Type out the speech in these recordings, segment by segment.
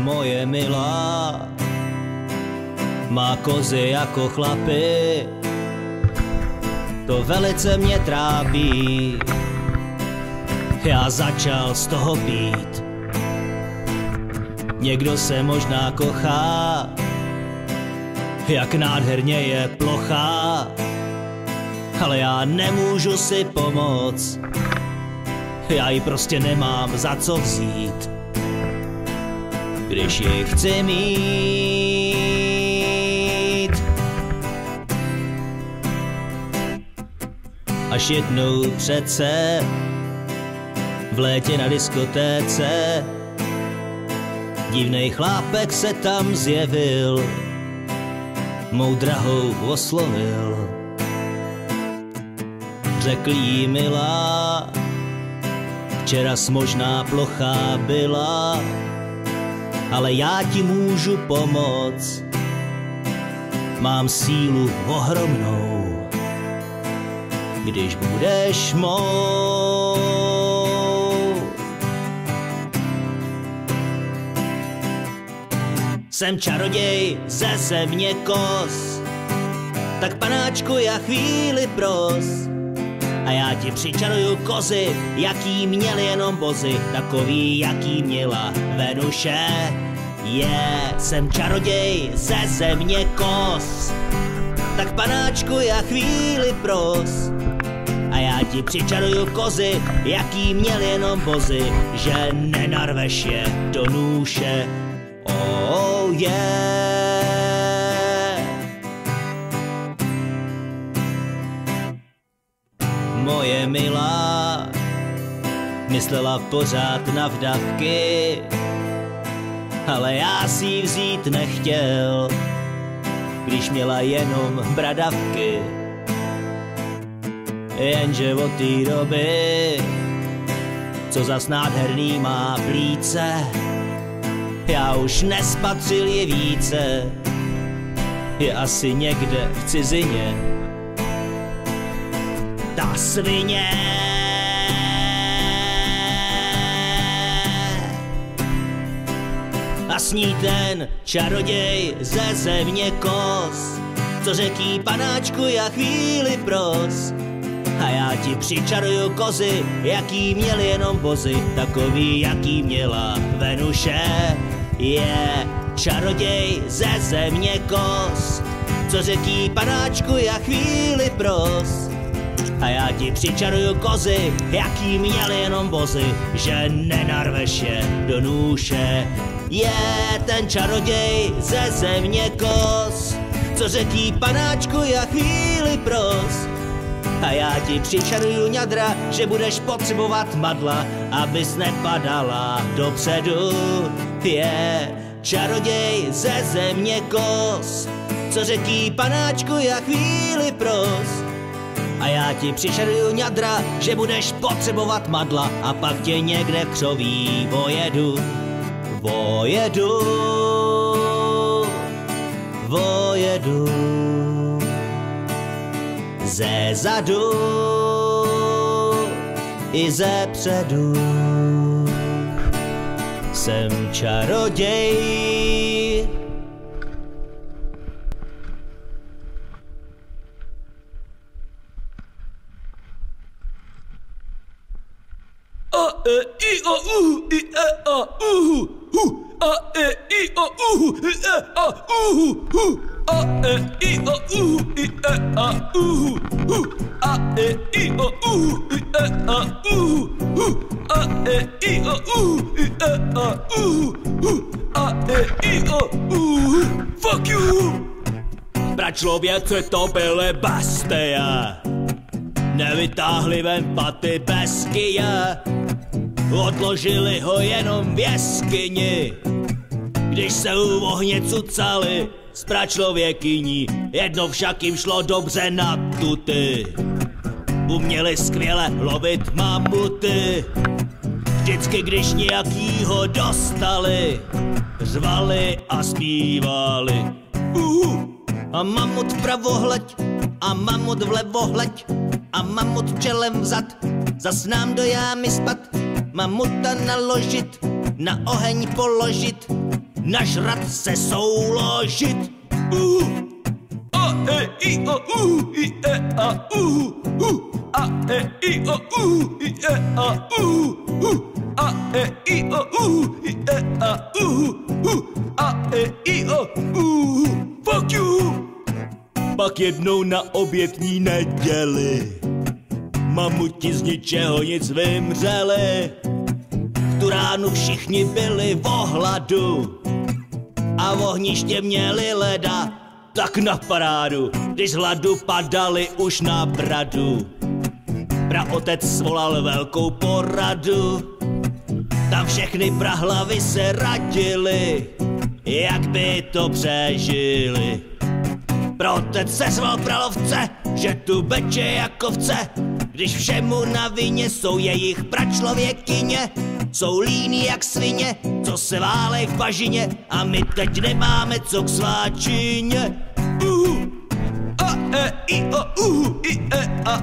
Moje milá má kozy jako chlapy, to velice mě trápí. Já začal z toho pít. Někdo se možná kochá, jak nádherně je plochá, ale já nemůžu si pomoct, já ji prostě nemám za co vzít. Když ji chci mít, až jednou přece v létě na diskotéce divnej chlápek se tam zjevil, mou drahou oslovil. Řekl jí: milá, včera jsi možná plochá byla, ale já ti můžu pomoct, mám sílu ohromnou, když budeš mou. Jsem čaroděj ze země kos, tak panáčku já chvíli pros, a já ti přičaruju kozy, jaký měli jenom bozy, takový, jaký měla Venuše. Jsem čaroděj ze země kos, tak panáčku já chvíli pros, a já ti přičaruju kozy, jaký měli jenom bozy, že nenarveš je do nůše. Oh yeah. Moje milá myslela pořád na vdavky, ale já si ji vzít nechtěl, když měla jenom bradavky. Jenže od té doby, co zas nádherný má plíce, já už nespatřil je více, je asi někde v cizině. Ta svině a s ní ten čaroděj ze země kos, co řekl jí: panáčku já chvíli pros, a já ti přičaruju kozy, jaký měli jenom bozy, takový, jaký měla Venuše. Čaroděj ze země kos, co řekl jí: panáčku já chvíli pros, a já ti přičaruju kozy, jaký měli jenom bozy, že nenarveš je do nůše. Ten čaroděj ze země kos, co řekl jí: panáčku já chvíli pros, a já ti přičaruju ňadra, že budeš potřebovat madla, abys nepadala dopředu. Čaroděj ze země kos, co řekl jí: panáčku já chvíli pros, a já ti přičaruju ňadra, že budeš potřebovat madla, a pak tě někde v křoví vojedu. Ze zadu i ze předu. Jsem čaroděj. Fuck you! Pra člověce to byly bastia, nevytáhli ven paty bez kyje, odložili ho jenom v jeskyni, když se u ohně cucali s pračlověkyní. Jedno však jim šlo dobře na tuty, uměli skvěle lovit mamuty. Vždycky, když nějakýho dostali, řvali a zpívali. A mamut vpravo hleď, a mamut vlevo hleď, a mamut čelem vzad, zas nám do jámy spat. Mamuta naložit, na oheň položit, nažrat se souložit. A, e, i, o, i, e, a, a, e, i, o, i, e, a, a, e, i, o, i, e, a, a, e, i, o, fuck you! Pak jednou na obětní neděli mamuti z ničeho nic vymřeli. V tu ránu všichni byli v hladu a v ohniště měli leda. Tak na parádu, když z hladu padali už na bradu. Praotec svolal velkou poradu, tam všechny prahlavy se radili, jak by to přežili. Praotec se zval pralovce, že tu beče jako vce, když všemu na vině jsou jejich pračlověkyně. Jsou líní jak svině, co se válej v bažině, a my teď nemáme co k sváčině. A, e, i, o, i, e, a,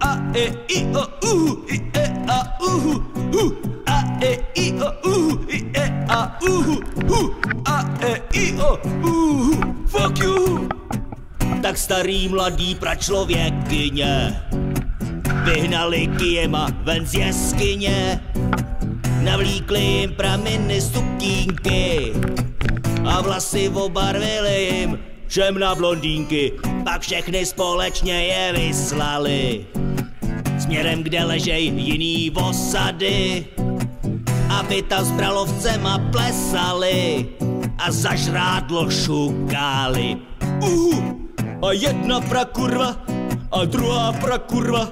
a, e, i, o, i, e, a, a, e, i, o, i, e, a, a, e, i, o, fuck you! Tak starý mladý pračlověkyně vyhnali kyjema ven z jeskyně, navlíkli jim prameny sukínky a vlasy obarvili jim všem na blondýnky. Pak všechny společně je vyslali směrem, kde ležej jiný osady, aby tam s pralovcema plesali a za žrádlo šukali. A jedna prakurva a druhá prakurva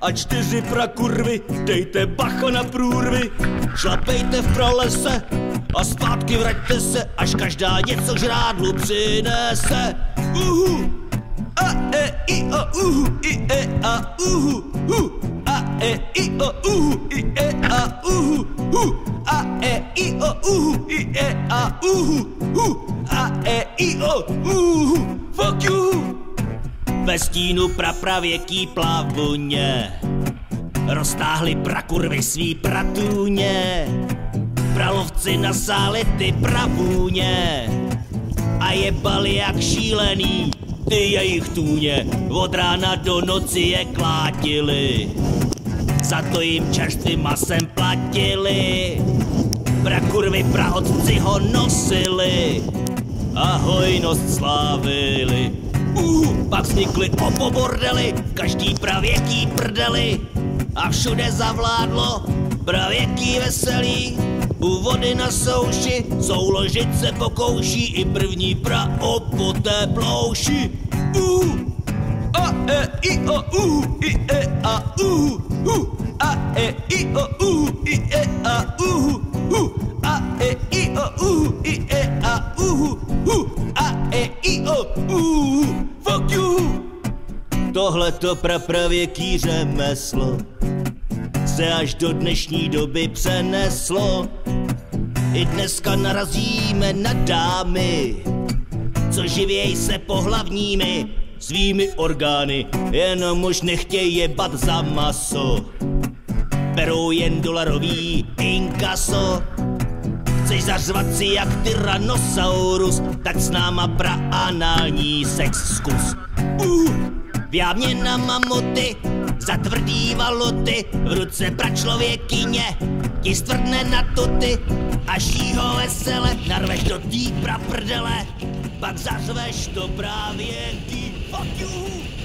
a 4 prakurvy, dejte bacha na průrvy. Šlapejte v pralese a zpátky vraťte se, až každá něco žrádlu přinese. A, e, i, o, i, e, a, a, e, i, o, i, e, a, a, e, i, o, i, e, a, a, e, i, o, fuck you! Ve stínu prapravěký plavuně roztáhli prakurvy svý pratůně. Pralovci nasáli ty pravůně a jebali jak šílený ty jejich tůně. Od rána do noci je klátili, za to jim čerstvým masem platili. Prakurvy praotci ho nosili a hojnost slávili. Pak vznikly opobordely, každý pravěký prdeli a všude zavládlo pravěký veselí. U vody na souši souložit se pokouší i první praopoté plouši. A, e, i, o, i, e, a, a, e, i, o, i, e, a, a, e, i, o, i, e, a, a, e, i, o, fuck you! Tohleto prapravěký řemeslo se až do dnešní doby přeneslo. I dneska narazíme na dámy, co živěj se pohlavními svými orgány, jenom už nechtěj jebat za maso. Berou jen dolarový inkaso. Chceš zařvat si jak Tyrannosaurus, tak s náma praanální sex zkus. V jámě na mamuty, za tvrdý valuty, v ruce pračlověkyně ti stvrdne na tuty. Až jí ho vesele narveš do tý praprdele, pak zařveš to právě ty. Fuck you!